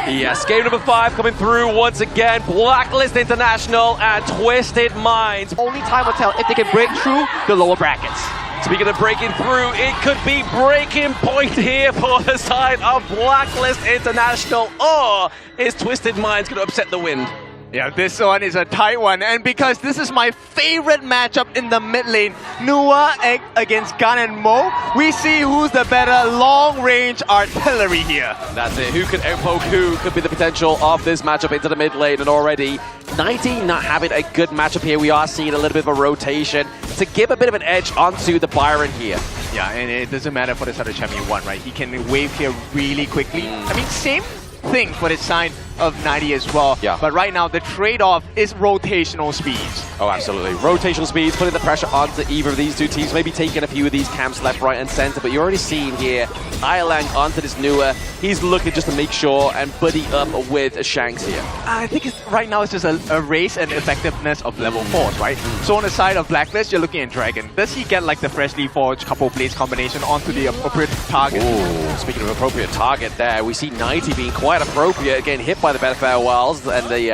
Yes, game number 5 coming through once again. Blacklist International and Twisted Minds. Only time will tell if they can break through the lower brackets. Speaking of breaking through, it could be breaking point here for the side of Blacklist International. Or is Twisted Minds going to upset the wind? Yeah, this one is a tight one, and because this is my favorite matchup in the mid lane, Nua against Gun and Mo, we see who's the better long-range artillery here. That's it. Who can outpoke who could be the potential of this matchup into the mid lane, and already 90 not having a good matchup here. We are seeing a little bit of a rotation to give a bit of an edge onto the Byron here. Yeah, and it doesn't matter for the side of Champion 1, right? He can wave here really quickly. I mean, same thing for the side of 90 as well. Yeah. But right now, the trade-off is rotational speeds. Oh, absolutely. Rotational speeds, putting the pressure onto either of these two teams, maybe taking a few of these camps left, right, and center. But you're already seeing here, Ilang onto this Nua. He's looking just to make sure and buddy up with Shanks here. I think right now it's just a race and effectiveness of level 4s, right? So on the side of Blacklist, you're looking at Dragon. Does he get like the freshly forged couple blaze combination onto the appropriate target? Ooh, speaking of appropriate target there, we see 90 being quite appropriate, getting hit by the Better Farewells and the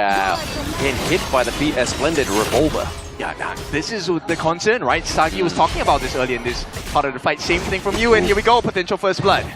getting hit by the Splendid Revolver. Yeah, this is the concern, right? Sagi was talking about this earlier in this part of the fight. Same thing from you, and here we go, potential first blood.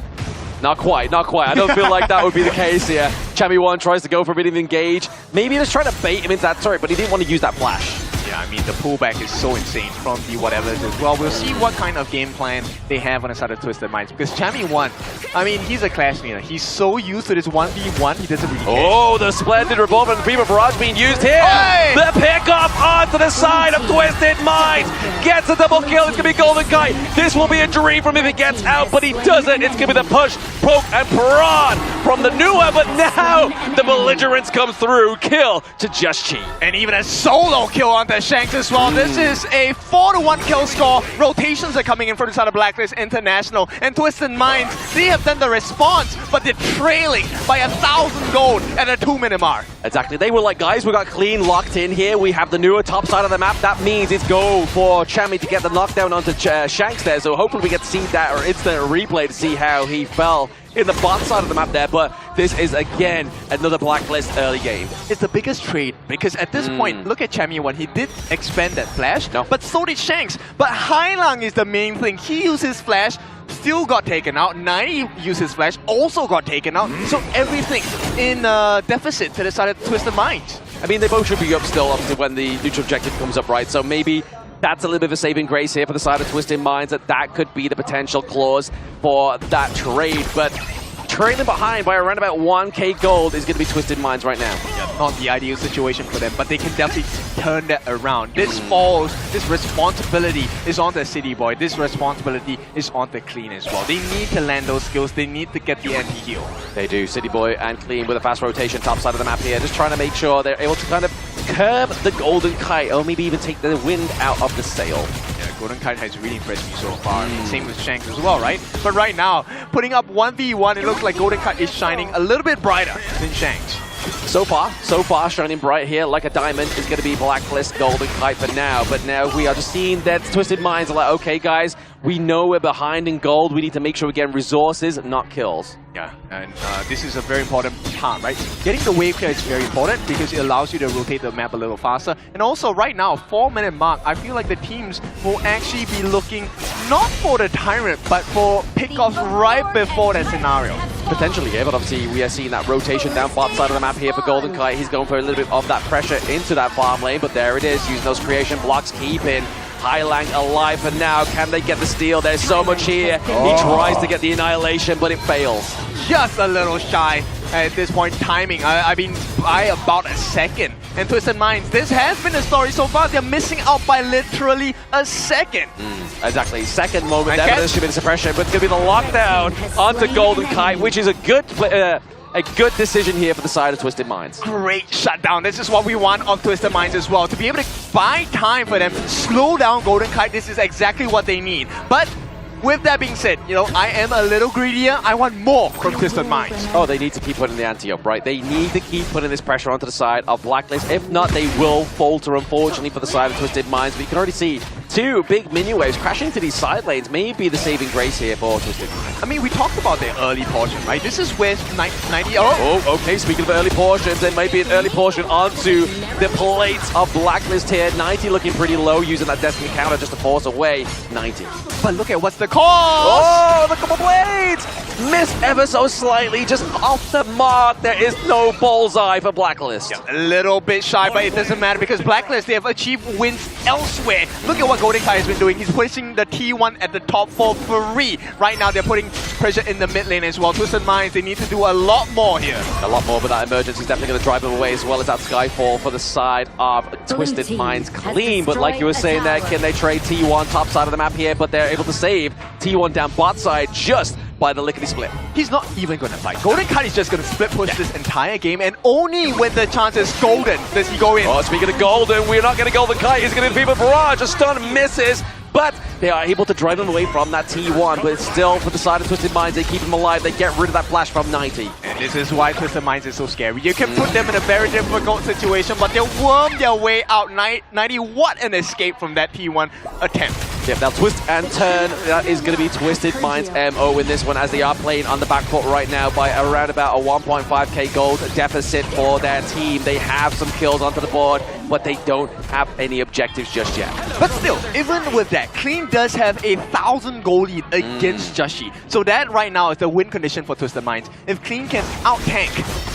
Not quite, not quite. I don't feel like that would be the case here. Champion 1 tries to go for a bit of engage. Maybe just trying to bait him into that turret, but he didn't want to use that flash. Yeah, I mean, the pullback is so insane from the whatever it is as well. We'll see what kind of game plan they have on the side of Twisted Minds. Because Champion 1, I mean, he's a Clash leader. He's so used to this 1v1, he doesn't really care. Oh, the Splendid Revolver and Prima Barrage being used here. Hey! The pickup onto the side of Twisted Minds. Gets a double kill. It's going to be Golden Kite. This will be a dream from him if he gets out, but he doesn't. It's going to be the push, poke, and prod from the Nua, but now the belligerence comes through. Kill to Just Chi. And even a solo kill onto Shanks as well. This is a 4-1 kill score. Rotations are coming in from the side of Blacklist International. And Twisted Minds, they have done the response, but they're trailing by 1,000 gold at a 2-minute mark. Exactly. They were like, guys, we got clean locked in here. We have the Nua top side of the map. That means it's go for Chammy to get the knockdown onto Shanks there. So hopefully we get to see that or instant replay to see how he fell in the bot side of the map there, but this is again another Blacklist early game. It's the biggest trade because at this point, look at Champion 1, he did expand that flash, but so did Shanks. But Hailang is the main thing. He used his flash, still got taken out. 90 used his flash, also got taken out. So everything in deficit to the side of Twisted Minds. I mean, they both should be up still obviously when the neutral objective comes up, right? So maybe that's a little bit of a saving grace here for the side of Twisted Minds, that could be the potential clause for that trade. But trailing behind by around about 1k gold is going to be Twisted Minds right now. Yeah, not the ideal situation for them, but they can definitely turn that around. This falls, this responsibility is on the City Boy. This responsibility is on the Clean as well. They need to land those skills. They need to get the anti-heal. They do. City Boy and Clean with a fast rotation top side of the map here. Just trying to make sure they're able to kind of curb the Golden Kite or maybe even take the wind out of the sail. Yeah, Golden Kite has really impressed me so far. Same with Shanks as well, right? But right now, putting up 1v1, it looks like Golden Kite is shining a little bit brighter than Shanks. So far, shining bright here like a diamond is going to be Blacklist Golden Kite for now. But now we are just seeing that Twisted Minds are like, okay, guys, we know we're behind in gold. We need to make sure we get resources, not kills. Yeah, and this is a very important part, right? Getting the wave clear is very important because it allows you to rotate the map a little faster. And also, right now, 4-minute mark, I feel like the teams will actually be looking not for the Tyrant, but for pickoffs right before that scenario. Potentially, yeah, but obviously we are seeing that rotation down bot side of the map here for Golden Kite. He's going for a little bit of that pressure into that farm lane, but there it is, using those creation blocks, keeping Hailang alive for now. Can they get the steal? There's so much here. He tries to get the annihilation, but it fails. Just a little shy at this point. Timing, I mean, by about a second. And Twisted Minds, this has been the story so far. They're missing out by literally a second. Exactly, second moment there, there should be the suppression, but it's going to be the lockdown onto Golden Kite, which is a good decision here for the side of Twisted Minds. Great shutdown. This is what we want on Twisted Minds as well. To be able to buy time for them, slow down Golden Kite, this is exactly what they need. But with that being said, you know, I am a little greedier. I want more from Twisted Minds. Oh, they need to keep putting the ante up, right? They need to keep putting this pressure onto the side of Blacklist. If not, they will falter, unfortunately, for the side of Twisted Minds. But you can already see Two big minion waves crashing into these side lanes may be the saving grace here for Twisted Minds. I mean, we talked about the early portion, right? This is where 90... Oh, okay, speaking of early portions, there may be an early portion onto the plates of Blacklist here. 90 looking pretty low, using that Destiny counter just to force away 90. But look at what's the cost! Oh, the couple blades! Missed ever so slightly, just off the mark. There is no bullseye for Blacklist. A little bit shy, but it doesn't matter because Blacklist, they have achieved wins elsewhere. Look at what Golden Kai has been doing. He's pushing the T1 at the top for free. Right now, they're putting pressure in the mid lane as well. Twisted Minds, they need to do a lot more here. A lot more, but that emergence is definitely going to drive them away, as well as that Skyfall for the side of Twisted Minds. Clean, but like you were saying there, can they trade T1 top side of the map here? But they're able to save T1 down bot side just by the lickety split. He's not even going to fight. Golden Kai is just going to split push this entire game, and only when the chance is golden does he go in. Oh, speaking of golden, we're not getting Golden Kai. He's going to defeat Barrage. A stun misses, but they are able to drive him away from that T1. But it's still for the side of Twisted Minds. They keep him alive. They get rid of that flash from 90. And this is why Twisted Minds is so scary. You can put them in a very difficult situation, but they'll worm their way out. 90, what an escape from that T1 attempt. Yep, now twist and turn. That is going to be Twisted Minds' MO in this one, as they are playing on the back foot right now by around about a 1.5k gold deficit for their team. They have some kills onto the board, but they don't have any objectives just yet. But still, even with that, Clean does have a 1,000 gold lead against Joshi. So that right now is the win condition for Twisted Minds. If Clean can out-tank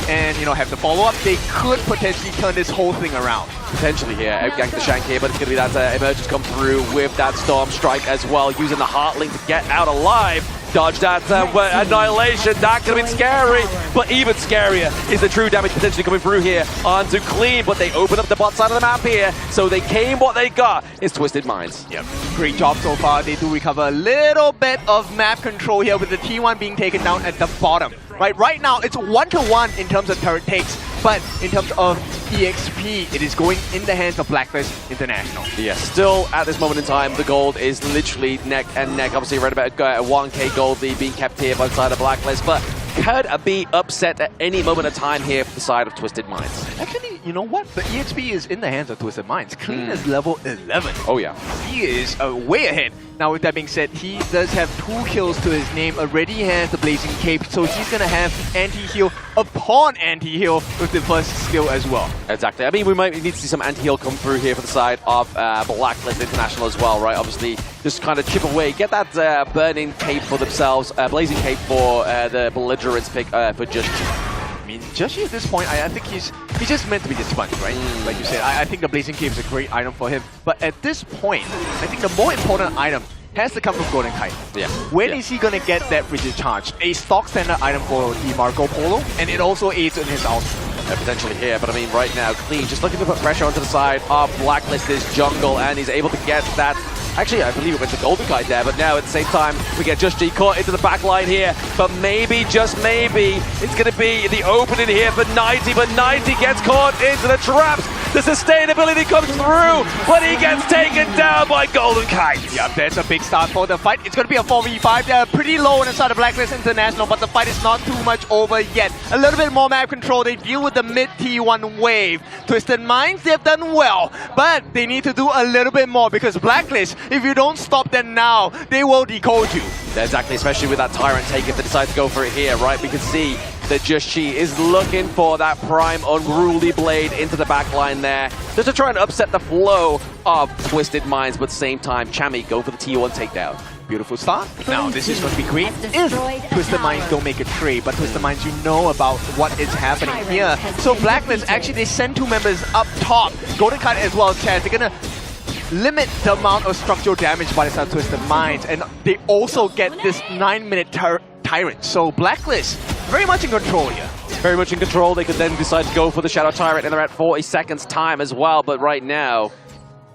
and, you know, have the follow-up, they could potentially turn this whole thing around. Potentially here, outgank the Shank here, but it's going to be that emergence come through with that Storm Strike as well, using the Heartlink to get out alive. Dodge that Annihilation. That could have been scary, but even scarier is the true damage potentially coming through here onto Clean, but they open up the bot side of the map here, so they came what they got is Twisted Minds. Yep, great job so far. They do recover a little bit of map control here with the T1 being taken down at the bottom. Right now, it's 1-to-1 in terms of turret takes, but in terms of EXP, it is going in the hands of Blacklist International. Yeah, still at this moment in time, the gold is literally neck and neck. Obviously, right about a 1k gold lead being kept here by the side of Blacklist, but could be upset at any moment of time here for the side of Twisted Minds. Actually, you know what? The EXP is in the hands of Twisted Minds. Clean is level 11. Oh yeah. He is way ahead. Now with that being said, he does have 2 kills to his name, already has the Blazing Cape, so he's gonna have anti-heal upon anti-heal with the first skill as well. Exactly. I mean, we might need to see some anti-heal come through here for the side of Blacklist International as well, right? Obviously, just kind of chip away, get that burning cape for themselves, Blazing Cape for the belligerents pick for just. I mean, Joshi at this point, I think he's just meant to be the sponge, right? Like you said, I think the Blazing Cape is a great item for him. But at this point, I think the more important item has to come from Golden Kite. Yeah. When is he gonna get that Frigid Charge? A stock standard item for the Marco Polo, and it also aids in his ult. Potentially here, but I mean, right now, Clean just looking to put pressure onto the side of Blacklist's jungle, and he's able to get that. Actually, I believe it went to Golden Kite there, but now at the same time, we get Just G caught into the back line here. But maybe, just maybe, it's going to be the opening here for 90, but 90 gets caught into the traps. The sustainability comes through, but he gets taken down by Golden Kite. Yeah, that's a big start for the fight. It's going to be a 4v5. They're pretty low on the side of Blacklist International, but the fight is not too much over yet. A little bit more map control. They deal with the mid T1 wave. Twisted Minds, they've done well, but they need to do a little bit more because Blacklist, if you don't stop them now, they will decode you. Exactly, especially with that Tyrant take if they decide to go for it here, right? We can see that Just Chi is looking for that prime unruly blade into the back line there, just to try and upset the flow of Twisted Minds, but at the same time, Chami go for the T1 takedown. Beautiful start. Now, this is going to be great if Twisted Minds don't make a trade, but Twisted Minds, you know about what is happening here. So Blacklist, actually, they send 2 members up top. Golden Kite as well, Chaz. They're going to limit the amount of structural damage by the side of Twisted Minds, and they also get this 9-minute Tyrant. So Blacklist, very much in control here. Very much in control. They could then decide to go for the Shadow Tyrant, and they're at 40 seconds time as well, but right now,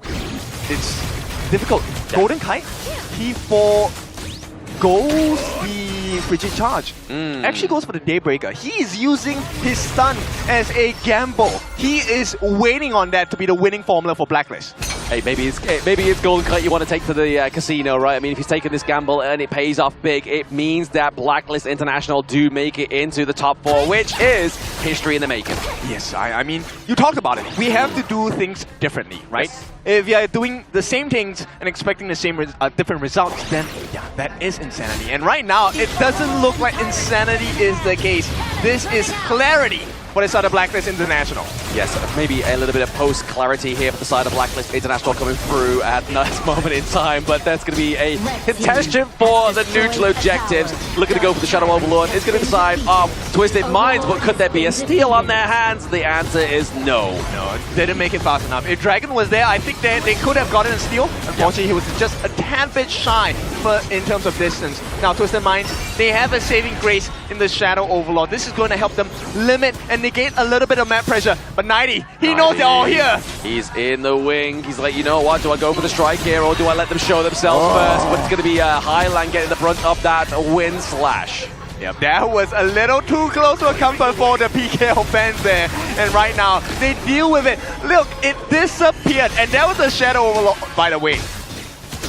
it's difficult. Yeah. Golden Kite, he forgoes the Frigid Charge. Actually goes for the Daybreaker. He is using his stun as a gamble. He is waiting on that to be the winning formula for Blacklist. Hey, maybe it's Golden Kite you want to take to the casino, right? I mean, if he's taking this gamble and it pays off big, it means that Blacklist International do make it into the top 4, which is history in the making. Yes, I mean, you talked about it. We have to do things differently, right? Yes. If you're doing the same things and expecting the same different results, then yeah, that is insanity. And right now, it doesn't look like insanity is the case. This is clarity for the side of Blacklist International. Yes, maybe a little bit of post-clarity here for the side of Blacklist International coming through at this moment in time, but that's going to be a contestant for the neutral objectives. Looking to go for the Shadow Overlord. It's going to decide Twisted Minds, but could there be a steal on their hands? The answer is no. No, they didn't make it fast enough. If Dragon was there, I think they could have gotten a steal. Unfortunately, he was just a tad bit shy in terms of distance. Now, Twisted Minds, they have a saving grace in the Shadow Overlord. This is going to help them limit and negate a little bit of map pressure. But 90, he knows they're all here. He's in the wing. He's like, you know what? Do I go for the strike here or do I let them show themselves first? But it's going to be Highland getting the front of that wind slash. Yep, that was a little too close to a comfort for the PKO fans there. And right now, they deal with it. Look, it disappeared. And that was a Shadow Overlord, by the way.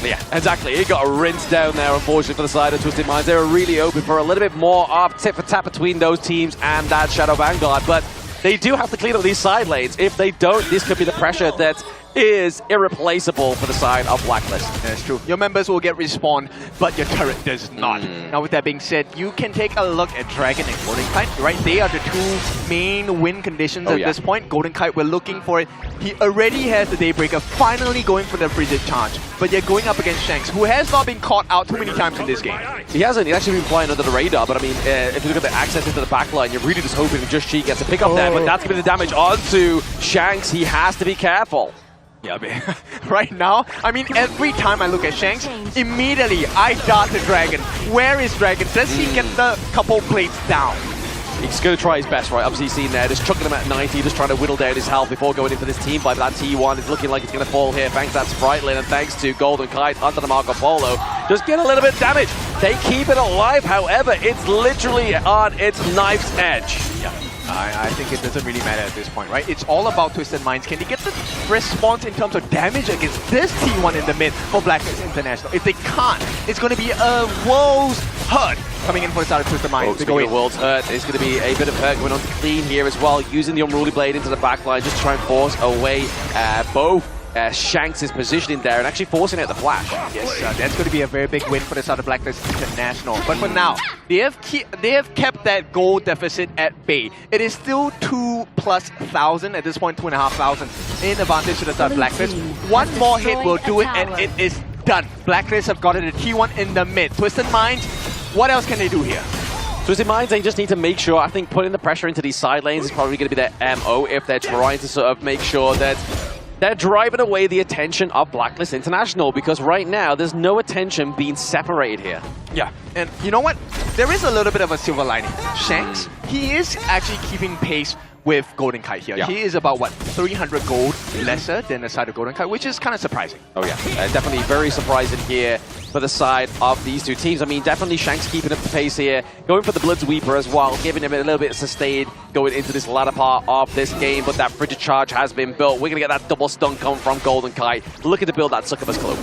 Yeah, exactly. It got rinsed down there, unfortunately, for the side of Twisted Minds. They were really open for a little bit more of tit for tat between those teams and that Shadow Vanguard. But they do have to clean up these side lanes. If they don't, this could be the pressure that is irreplaceable for the side of Blacklist. That's true. Your members will get respawned, but your turret does not. Now, with that being said, you can take a look at Dragon and Golden Kite, right? They are the two main win conditions at this point. Golden Kite, we're looking for it. He already has the Daybreaker, finally going for the Frigid Charge. But you're going up against Shanks, who has not been caught out too many times in this game. He hasn't. He's actually been flying under the radar, but I mean, if you look at the access into the backline, you're really just hoping Just Chi gets a pick up there, but that's going to be the damage onto Shanks. He has to be careful. Yeah, but right now, I mean, every time I look at Shanks, immediately I dart the Dragon. Where is Dragon? Does he get the couple plates down? He's going to try his best, right? Obviously, you've seen there, just chucking him at 90, just trying to whittle down his health before going in for this team fight. But that T1 is looking like it's going to fall here, thanks to that Sprite lane, and thanks to Golden Kite under the Marco Polo. Just get a little bit of damage. They keep it alive, however, it's literally on its knife's edge. Yeah. I think it doesn't really matter at this point, right? It's all about Twisted Minds. Can they get the response in terms of damage against this T1 in the mid for Blacklist International? If they can't, it's going to be a world's hurt coming in for the side of Twisted Minds. World's hurt. It's going to be a bit of hurt going on to Clean here as well, using the Unruly Blade into the backline just to try and force away both Shanks' positioning there and actually forcing out the flash. Yes, that's going to be a very big win for the side of Blacklist International. But for now, they have kept that goal deficit at bay. It is still 2,000+ at this point, 2,500 in advantage to the side of Blacklist. One more hit will do it, and it is done. Blacklist have gotten a T1 in the mid. Twisted Minds, what else can they do here? Twisted Minds, they just need to make sure, I think putting the pressure into these side lanes is probably going to be their MO if they're trying to sort of make sure that they're driving away the attention of Blacklist International, because right now there's no attention being separated here. Yeah, and you know what? There is a little bit of a silver lining. Shanks, he is actually keeping pace with Golden Kite here. Yeah. He is about, what, 300 gold lesser than the side of Golden Kite, which is kind of surprising. Oh yeah, definitely very surprising here for the side of these two teams. I mean, definitely Shanks keeping up the pace here, going for the Bloodsweeper as well, giving him a little bit of sustain going into this latter part of this game, but that Frigid Charge has been built. We're going to get that double stun come from Golden Kite, looking to build that Succubus Cloak.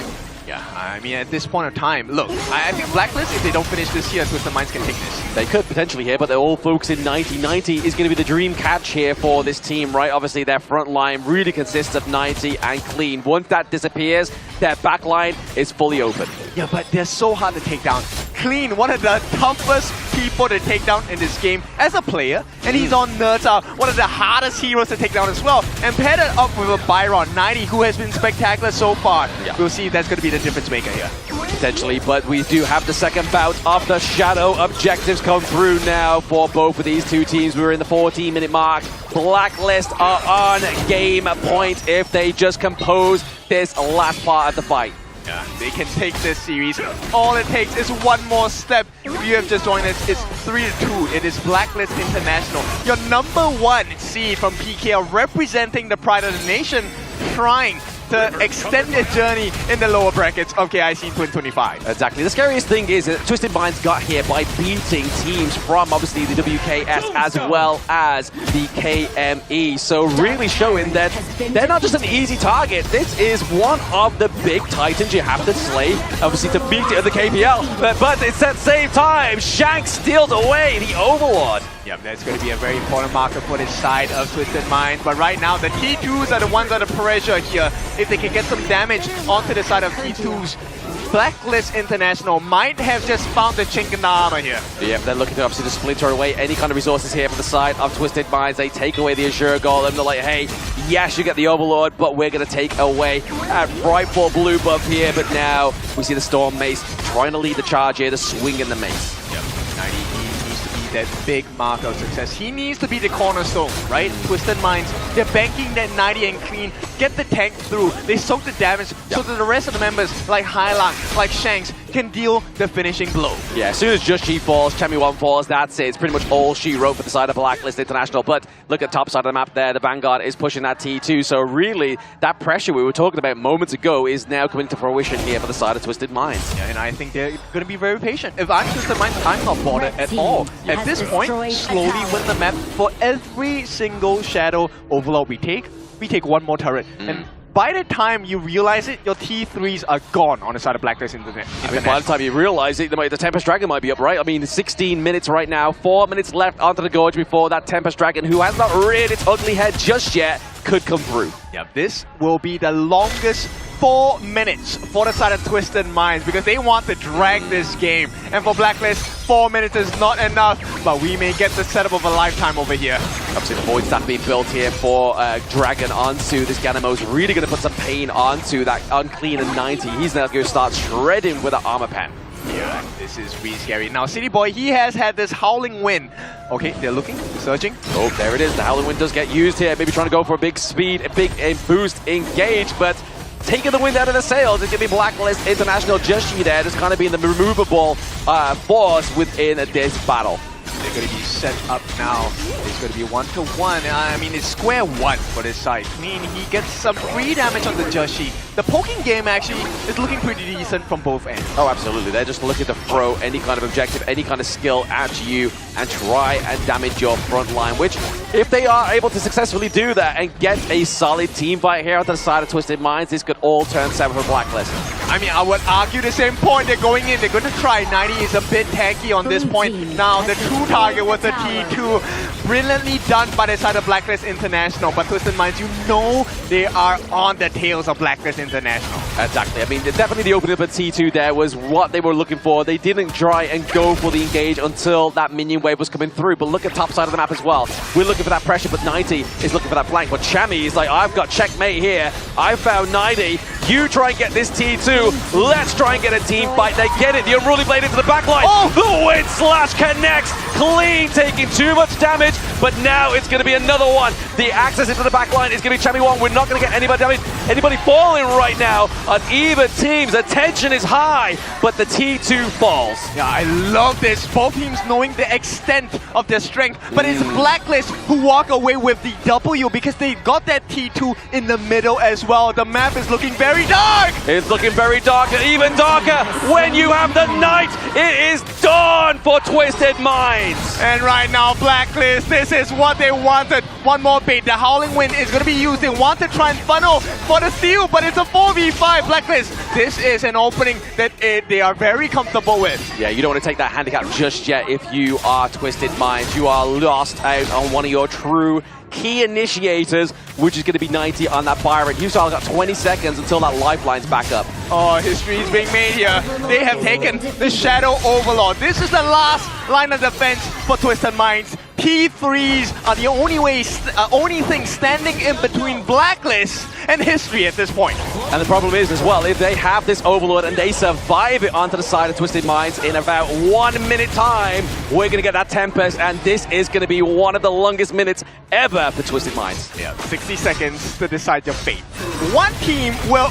Yeah, I mean, at this point of time, look, I think Blacklist, if they don't finish this here, Twisted Minds can take this. They could potentially here, but they're all focusing 90. 90 is going to be the dream catch here for this team, right? Obviously, their front line really consists of 90 and Clean. Once that disappears, their back line is fully open. Yeah, but they're so hard to take down. Clean, one of the toughest people to take down in this game as a player, and he's on Nerta, one of the hardest heroes to take down as well. And paired it up with a Byron, 90, who has been spectacular so far. Yeah. We'll see if that's going to be the difference maker here. Potentially, but we do have the second bout of the Shadow objectives come through now for both of these two teams. We're in the 14-minute mark. Blacklist are on game point if they just compose this last part of the fight. Yeah, they can take this series. All it takes is one more step. If you have just joined us, it's 3-2. It is Blacklist International. Your #1 seed from PKL, representing the pride of the nation, trying to extend their journey in the lower brackets of KIC2025. Exactly. The scariest thing is that Twisted Minds got here by beating teams from obviously the WKS as well as the KME. So really showing that they're not just an easy target. This is one of the big titans you have to slay, obviously, to beat it in the KPL. But it's at the same time, Shanks steals away the Overlord. Yep, that's going to be a very important marker for this side of Twisted Minds. But right now, the T2s are the ones under pressure here. If they can get some damage onto the side of T2s, Blacklist International might have just found the chink in the armor here. Yep, they're looking to obviously just splinter away any kind of resources here from the side of Twisted Minds. They take away the Azure Golem. They're like, hey, yes, you get the Overlord, but we're going to take away that Frightful blue buff here. But now we see the Storm Mace trying to lead the charge here, the swing in the Mace. Yep, 90 needs to be that big mark of success. He needs to be the cornerstone, right? Twisted Minds, they're banking that 90 and clean, get the tank through, they soak the damage so that the rest of the members like Hailang, like Shanks, can deal the finishing blow. Yeah, as soon as Just She falls, Chemi 1 falls, that's it. It's pretty much all she wrote for the side of Blacklist International. But look at top side of the map there, the Vanguard is pushing that T2. So really, that pressure we were talking about moments ago is now coming to fruition here for the side of Twisted Minds. Yeah, and I think they're going to be very patient. If I'm Twisted Minds, I'm not bothered at all. At this point, slowly win the map. For every single Shadow Overlord we take one more turret. And by the time you realize it, your T3s are gone on the side of Blacklist International. I mean, by the time you realize it, the Tempest Dragon might be up, right? I mean, 16 minutes right now, 4 minutes left onto the Gorge before that Tempest Dragon, who has not reared its ugly head just yet, could come through. Yeah, this will be the longest 4 minutes for the side of Twisted Minds because they want to drag this game. And for Blacklist, 4 minutes is not enough, but we may get the setup of a lifetime over here. Obviously, the void staff being built here for Dragon onto this Ganamo's really going to put some pain onto that Unclean and 90. He's now going to start shredding with an armor pen. Yeah, this is really scary. Now, City Boy, he has had this Howling Wind. Okay, they're looking, searching. Oh, there it is. The Howling Wind does get used here. Maybe trying to go for a big speed, a big boost, engage, but taking the wind out of the sails. It's going to be Blacklist International Just She there, just kind of being the removable force within this battle. They're going to be set up now. It's going to be 1-to-1. I mean, it's square one for this side. I mean, he gets some free damage on the Joshi. The poking game actually is looking pretty decent from both ends. Oh, absolutely. They're just looking to throw any kind of objective, any kind of skill at you and try and damage your front line, which, if they are able to successfully do that and get a solid team fight here on the side of Twisted Minds, this could all turn 7 for Blacklist. I mean, I would argue the same point. They're going in. They're going to try. 90 is a bit tanky on this point. Now, the true target was the T2. Brilliantly done by the side of Blacklist International. But Twisted Minds, you know they are on the tails of Blacklist International. Exactly. I mean, definitely the opening up at T2 there was what they were looking for. They didn't try and go for the engage until that minion wave was coming through. But look at top side of the map as well. We're looking for that pressure, but 90 is looking for that flank. But Chami is like, I've got checkmate here. I found 90. You try and get this T2. Let's try and get a team fight. They get it. The Unruly Blade into the backline. Oh! The Wind Slash connects. Clean taking too much damage, but now it's going to be another one. The access into the backline is going to be Chami 1. We're not going to get anybody falling right now on either teams. The tension is high, but the T2 falls. Yeah, I love this. Both teams knowing the extent of their strength, but it's Blacklist who walk away with the W because they got that T2 in the middle as well. The map is looking very dark. It's looking very dark, even darker when you have the night. It is dawn for Twisted Minds. And right now, Blacklist, this is what they wanted. One more bait. The Howling Wind is going to be used. They want to try and funnel for the steal, but it's a 4v5. Blacklist, this is an opening that they are very comfortable with. Yeah, you don't want to take that handicap just yet if you are Twisted Minds. You are lost out on one of your true key initiators, which is going to be 90 on that Byron. You've still got 20 seconds until that lifeline's back up. Oh, history is being made here. They have taken the Shadow Overlord. This is the last line of defense for Twisted Minds. T3s are the only thing standing in between Blacklist and history at this point. And the problem is as well, if they have this Overlord and they survive it onto the side of Twisted Minds in about 1 minute time, we're going to get that Tempest, and this is going to be one of the longest minutes ever for Twisted Minds. Yeah, 60 seconds to decide your fate.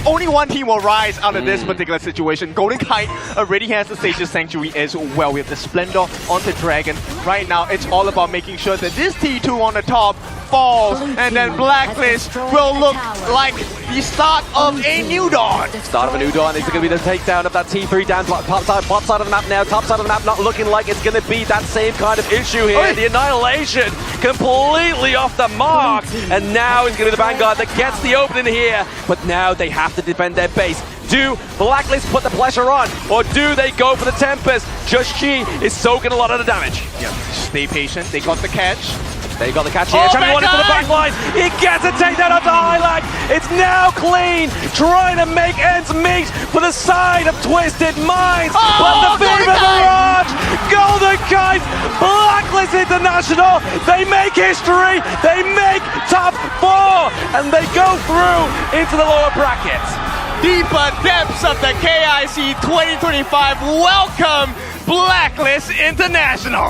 Only one team will rise out of this particular situation. Golden Kite already has the Sage's Sanctuary as well. We have the Splendor onto Dragon. Right now, it's all about making sure that this T2 on the top falls, and then Blacklist will look like the start of a new dawn. Start of a new dawn. Is it going to be the takedown of that T3 down top side of the map now? Top side of the map not looking like it's going to be that same kind of issue here. Oi. The Annihilation completely off the mark. And now it's going to be the Vanguard that gets the opening here. But now they have to defend their base. Do Blacklist put the pressure on, or do they go for the Tempest? Just G is soaking a lot of the damage. Yeah, stay patient. They got the catch. They got the catch here. Oh, Chami won into the back line. He gets a takedown onto Highlag. It's now clean, trying to make ends meet for the side of Twisted Minds. But the Fever Mirage, Golden Kite, Blacklist International, they make history. They make top 4, and they go through into the lower brackets. Deeper depths of the KIC 2025. Welcome, Blacklist International.